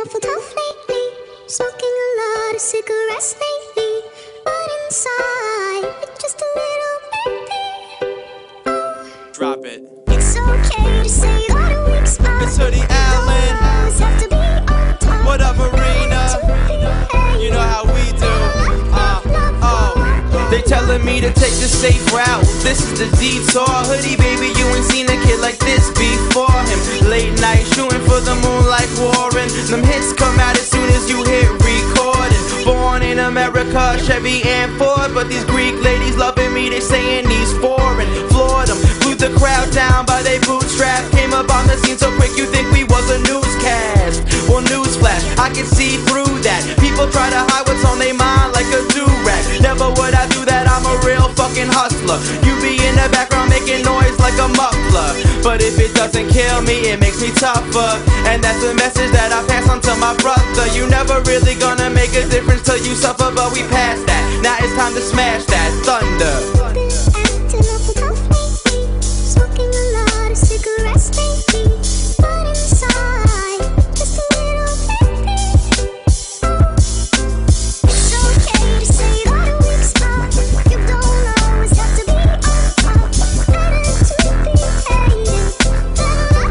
awful tough lately, smoking a lot of cigarettes lately, but inside, it's just a little baby. Drop it. It's okay to say that a weak spot. It's Hoodie You don't Allen. always have to be on top. What up, Marina? You know how we do. They telling me to take the safe route. This is the detour. Hoodie, baby, you ain't seen a kid like this before him. Late night shooting for the moon like Warren. Them hits come out as soon as you hit recording. Born in America, Chevy and Ford, but these Greek ladies loving me. They saying he's foreign. Floored them, glued the crowd down by they bootstrap. Came up on the scene so quick you think we was a newscast. Well, newsflash, I can see through that. People try to hide what's on their mind like a do-rag. Never would I do that, I'm a real fucking hustler. You be in the background making noise like a muffler, but if it doesn't kill me, it makes me tougher. And that's the message that I pass on to my brother. You never really gonna make a difference till you suffer, but we passed that. Now it's time to smash that thunder. Been acting awful tough lately, smoking a lot of cigarettes lately, but inside, just a little baby. It's okay to say that a weak spot. You don't always have to be on top. Better to be hated than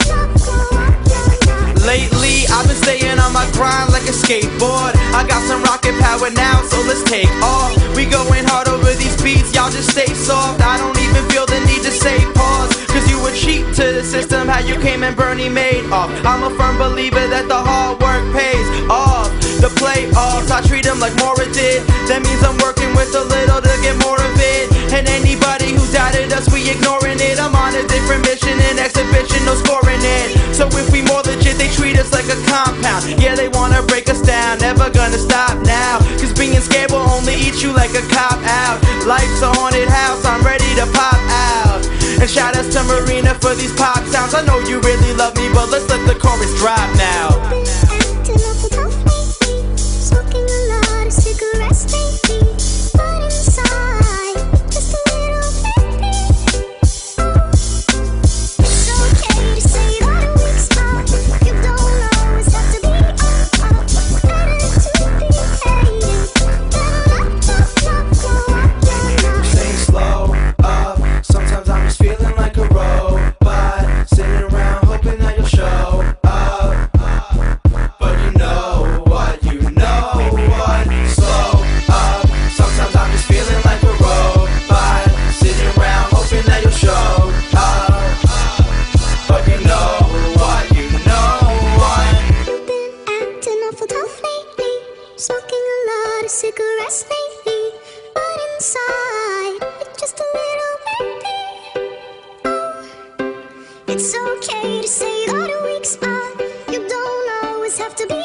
let go up. Lately, I've been staying on my grind like a skateboard. I got some rocket power now, so let's take off. We going hard over these beats, y'all just stay soft. I don't even feel the need to say pause, cause you were cheap to the system, how you came and Bernie made off. I'm a firm believer that the hard work pays off. The playoffs, I treat them like Mora did. That means I'm working with a little to get more of it. And anybody who doubted us, we ignoring it. I'm on a different mission, an exhibition, no scoring it. So if we more legit, they treat us like a compound. Yeah, they wanna break us down, never gonna stop now. Cause being scared will only eat you like a cop out. Life's a haunted house, I'm ready to pop out. And shout outs to Marina for these pop sounds. I know you really love me, but let's let the chorus drop now. Been acting awful tough lately, smoking a lot of cigarettes lately, but inside, just a little baby. It's okay to say that a weak spot. You don't always have to be on top. Better to be hated than let go up. Staying slow up, sometimes I'm just feeling like a robot, sitting around hoping that you'll show up. But you know what, slow up, sometimes I'm just feeling like a robot, sitting around hoping that you'll show up. But you know what, You've been acting awful tough lately, smoking a lot of cigarettes lately, but inside, it's just a little baby. It's okay to say that a weak spot. You don't always have to be